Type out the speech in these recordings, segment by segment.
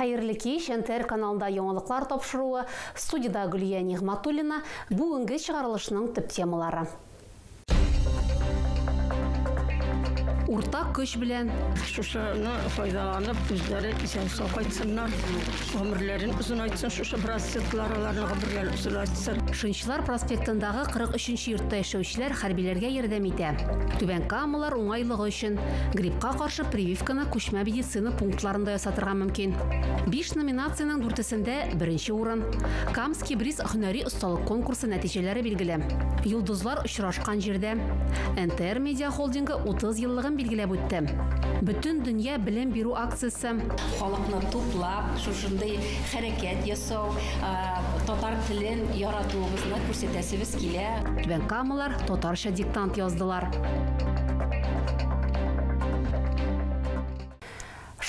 Хайырлы кеш, НТР каналында яңалыклар тапшыруы, студияда Гүлия Нигматуллина, бүгінгі шығарылышының төп темалары. Уртак көч белән шушыны файдаланып, үзләре исән-сау кайтсыннар, гомерләрен узын айтсын, шушы браслетларны гомерләрен узын айтсын. Шынчылар проспектындагы 43-нче йортта яшәүчеләр хәрбиләргә ярдәм итә. Түбән Камалар уңайлыгы өчен гриппка каршы прививканы күчмә медицина пунктларында ясатырга мөмкин. 5 номинациянең 4-сендә беренче урын. Камский бриз һөнәри осталык конкурсы нәтиҗәләре билгеле. Йолдызлар очрашкан җирдә НТР Медиа холдингы 30 еллыгын билгеләп үтте. Бүтән дөнья белем бирү акциясе халыкны туплап, шушындай хәрәкәт ясау, татар телен яратуыбызны күрсәтәсебез килә. Түбән Камалар татарча диктант яздылар.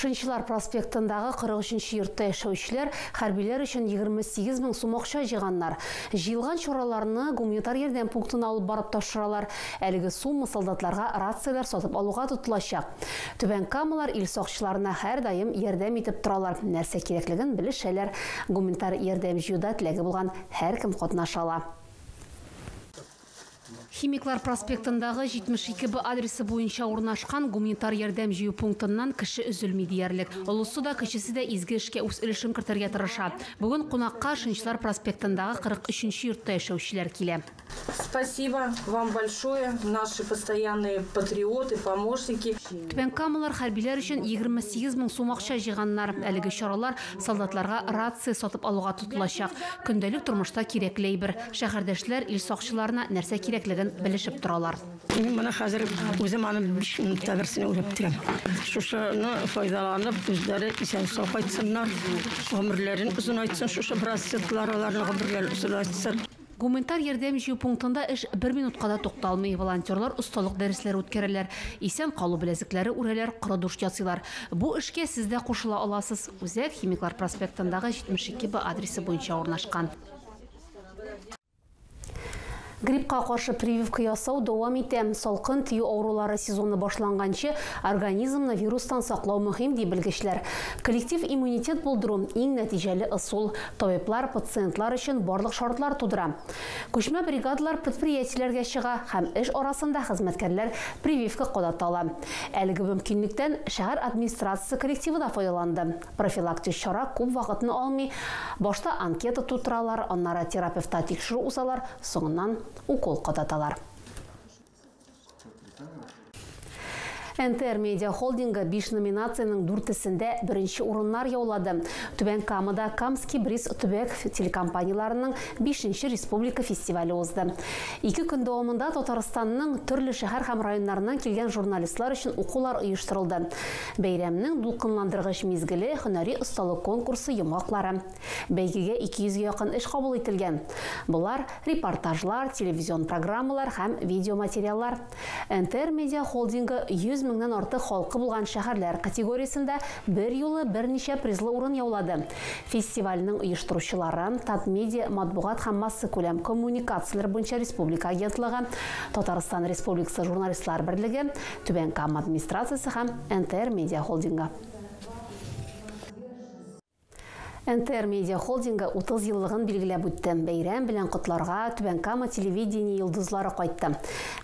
Шынчылар проспектындагы 43-нче йортта яшәүчеләр хәрбиләр өчен 28 мең сум акча җыйганнар. Җыелган чараларны гуманитар ярдәм пунктына алып барып тапшыралар. Әлеге сумма солдатларга рациялар сатып алуга тотылачак. Түбән Камалар ил сакчыларына һәр даим ярдәм итеп торалар. Нәрсә кирәклеген белешәләр. Гуманитар ярдәм җыюда теләге булган һәркем катнаша ала. Химиклар проспектындагы 72 адресы буенча урнашкан гуманитар ярдәм җыю пунктыннан кеше өзелми диярлек. Олысы да кешесе дә изге эшкә үз өлешен кертергә тырыша. Бүген кунакка Шынчылар проспектындагы 43-нче йортта яшәүчеләр килә. Спасибо вам большое, наши постоянные патриоты, помощники. Түбән Камалар хәрбиләр өчен 28 мең сум акча җыйганнар. Әлеге чаралар солдатларга рация сатып алуга тотылачак. Көндәлек тормышта кирәкле әйбер. Шәһәрдәшләр ил сакчыларына нәрсә кирәклеген белешеп торалар. Мин моны хәзер үзем аны 5 минутта берсенә үреп торам. Шушыны файдаланып, үзләре исән-сау кайтсыннар, гомерләрен узын айтсын, шушы браслетларны гомерләрен узын айтсын. Гуманитар ярдәм җыю пунктында эш 1 минутка да тукталмый. Волонтерлар осталык дәресләре үткәрәләр, исән калу беләзекләре үрәләр, коры душ ясыйлар. Бу эшкә сез дә кушыла аласыз. Үзәк Химиклар проспектындагы 72 адресы буенча урнашкан. Гриппка каршы прививка ясау дәвам итә. Салкын тию авырулары сезоны башланганчы организмны вирустан саклау мөһим дип белгечләр. Коллектив иммунитет булдыру иң нәтиҗәле ысул. Табиблар пациентлар өчен барлык шартлар тудыра. Күчмә бригадалар предприятиеләргә чыга һәм эш арасында хезмәткәрләр прививка кадатала. Әлеге мөмкинлектән шәһәр администрациясе коллективы да файдаланды. Профилактик чара күп вакытны алмый. Башта анкета тутыралар, аннары терапевтка тикшерү узалар, соңыннан укол кадаталар. НТР Медиа холдинга 5 номинациянең 4-сендә беренче урыннар яулады. Түбән Камада Камский бриз төбәк телекомпанияларының 5-нче республика фестивале узды. 2 көн дәвамында Татарстанның төрле шәһәр һәм районнарыннан килгән журналистлар өчен укулар оештырылды. Бәйрәмнең дулкынландыргыч мизгеле һөнәри осталык конкурсы йомгаклары. Бәйгегә 200-гә якын эш кабул ителгән. Булар репортажлар, телевизион программалар һәм видеоматериаллар. НТР Медиа холдинга 100 меңнән артык халкы булган шәһәрләр категориясендә бер юлы берничә призлы урын яулады. Фестивальнең оештыручылары Татмедиа матбугат һәм масса күләм коммуникацияләр буенча республика агентлыгы, Татарстан Республикасы журналистлар берлеге, Түбән Кама администрациясе һәм НТР Медиа холдинга. НТР Медиа холдинга 30 еллыгын билгеләп үтте. Бәйрәм белән котларга Түбән Кама телевидение йолдызлары кайтты.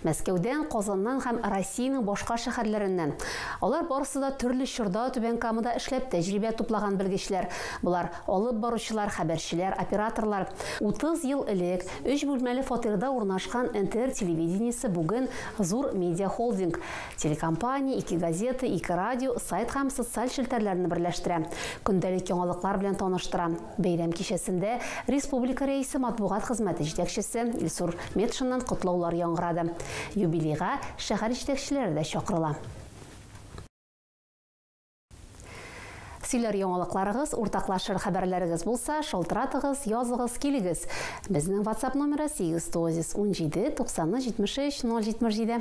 Мәскәүдән, Казаннан һәм Россиянең башка шәһәрләреннән. Алар барысы да төрле чорда Түбән Камада эшләп тәҗрибә туплаган белгечләр. Булар алып баручылар, хәбәрчеләр, операторлар. 30 ел элек 3 бүлмәле фатирда урнашкан НТР телевидениесе бүген зур медиа холдинг. Телекомпания, 2 газета, 2 радио, сайт һәм социаль челтәрләрне берләштерә. Көндәлек яңалыклар белән таныштыра. Бәйрәм кичәсендә республика рәисе матбугат хезмәте җитәкчесе Илсур Метшиннан котлаулар яңгырады. Юбилейга шәһәр җитәкчеләре дә чакырыла. Сөйлер яңалыкларыгыз, уртаклашыр хәбәрләрегез булса, шалтыратыгыз, языгыз, килегез. Безнең WhatsApp номеры 817 90 73 077.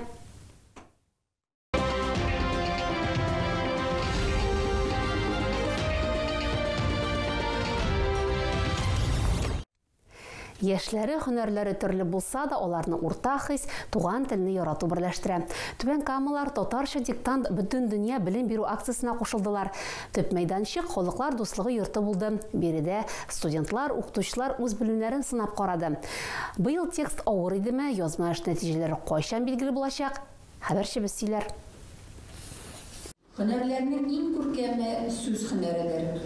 Яшьләре, һөнәрләре төрле булса да, аларны уртак хис, туган телне ярату берләштерә. Түбән Камалар татарча диктант бөтен дөнья белем бирү акциясына кушылдылар. Төп мәйданчык халыклар дуслыгы йорты булды. Биредә студентлар, укытучылар үз белемнәрен сынап карады. Быел текст авыр идеме, язма эш нәтиҗәләре кайчан билгеле булачак? Хәбәрчебез сөйләр. Һөнәрләрнең иң күркәме сүз һөнәреләре.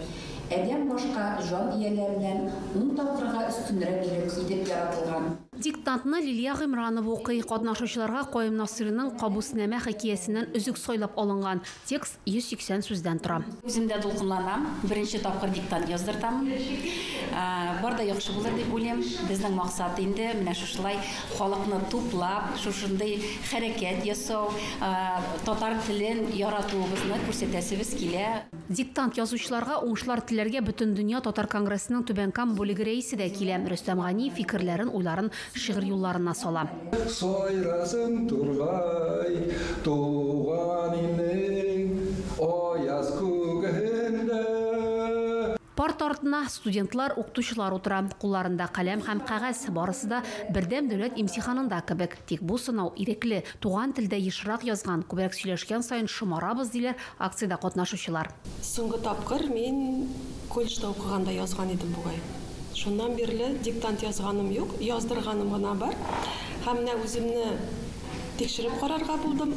Әдәм башка жан ияләреннән 10 тапкырга өстенрәк итеп яратылган. Диктантны Лилия Гыймранова укый, катнашучыларга Каим Насыйриның Кабуснамә хикәясеннән өзек сайлап алынган. Текст 180 сүздән тора. Үземдә дулкынланам, беренче тапкыр диктант яздыртам. Бар да яхшы булыр дип уйлыйм. Безнең максат инде менә шушылай халыкны туплап, шушындай хәрәкәт ясау, татар телен яратуыбызны күрсәтәсебез килә. Диктант язучыларга уңышлар теләргә бөтен дөнья татар конгрессының Түбән Кама бүлеге рәисе дә килә. Рөстәм Гани фикерләрен, уйларын шигырь юлларына сала. Сойрасын тургай, туган илең, аяз күгендә. Парт артына студентлар, укытучылар утыра. Кулларында каләм һәм кәгазь, барысы да бердәм дәүләт имтиханында кебек. Тик бу сынау ирекле, туган телдә ешрак язган, күбрәк сөйләшкән саен шомарабыз диләр акциядә катнашучылар. Соңгы тапкыр мин колледжда укыганда язган идем бугай. Шуннан бирле диктант язганым юк, яздырганым гына бар. Һәм менә үземне тикшереп карарга булдым.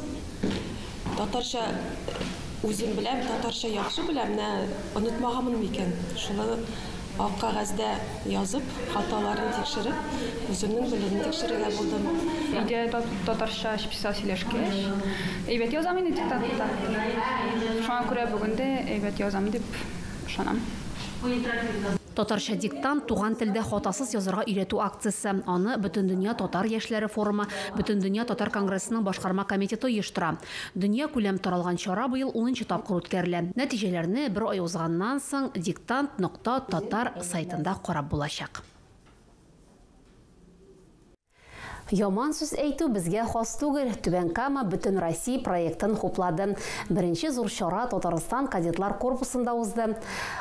Татарча үзем беләм, татарча яхшы беләм, менә онытмаганмын микән. Шуны ак кәгазьдә язып, хаталарын тикшереп, үземнең белемне тикшерергә булдым. Идея татарча писал сөйләшкәч, әйбәт язам инде диктантта. Шуңа күрә бүген дә әйбәт язам дип ышанам. Татарча диктант туган телдә хатасыз язарга өйрәтү акциясе. Аны Бөтен дөнья татар яшьләре форумы, Бөтен дөнья татар конгрессының башкарма комитеты оештыра. Дөнья күләм таралган чара быел 10нчы тапкыр үткәрелә. Нәтиҗәләрне бер ай узганнан соң diktant.tatar сайтында карап булачак. Яман сүз әйтү безгә хас түгел. Түбән Кама Бөтен Россия проектын хуплады. Беренче зур чара Татарстан кадетлар корпусында узды.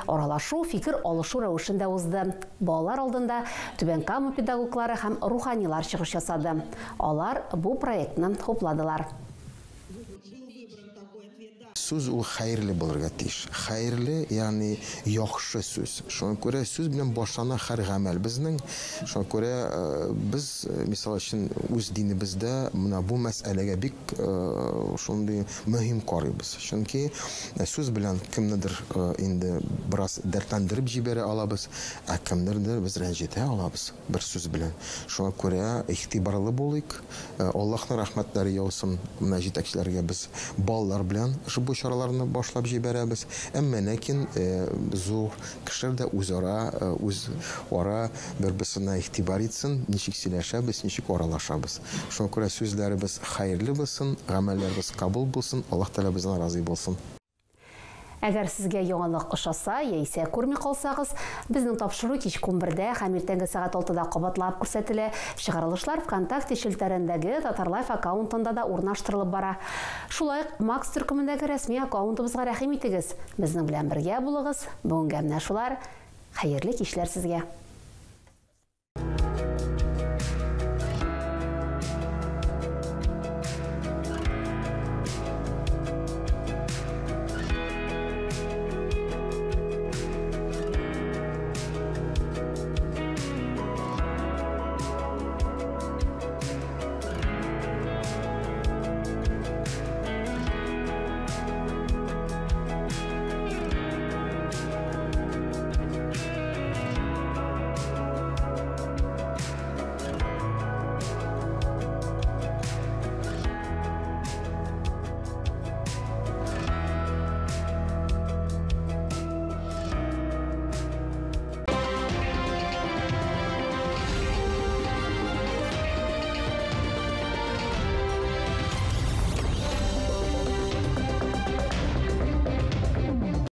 Аралашу, фикер алышу рәвешендә узды. Балалар алдында Түбән Кама педагоглары һәм руханилар чыгыш ясады. Алар бу проектны хупладылар. Сүз ул хәерле булырга тиеш. Хәерле, ягъни яхшы сүз. Шуңа күрә сүз белән башлана һәр гамәл безнең. Шуңа күрә без, мисал өчен, үз динебездә менә бу мәсьәләгә бик шундый мөһим карыйбыз. Чөнки сүз белән кемнедер инде бераз дәртләндереп җибәрә алабыз, ә кемнедер без рәнҗетә алабыз бер сүз белән. Шуңа күрә игътибарлы булыйк. Аллаһның рәхмәтләре яусын менә җитәкчеләргә без балалар белән бу чараларны башлап җибәрәбез. Әмма ләкин зур кешеләр дә үз ара бер-берсенә игътибар итсен, ничек сөйләшәбез, ничек аралашабыз. Шуңа күрә сүзләребез хәерле булсын, гамәлләребез кабул булсын, Аллаһ Тәгалә безнең разый булсын. Әгәр сезгә яңалык ошаса, яисә күрми калсагыз, безнең тапшыру кич 11дә һәм иртәнге сәгать 6да кабатлап күрсәтелә. Чыгарылышлар ВКонтакте шелтәрендәге Татарлайф аккаунтында да урнаштырылып бара. Шулай ук Макс төркемендәге рәсми аккаунтыбызга рәхим итегез. Безнең белән бергә булыгыз. Бүгенгә менә шулар. Хәерле кичләр сезгә.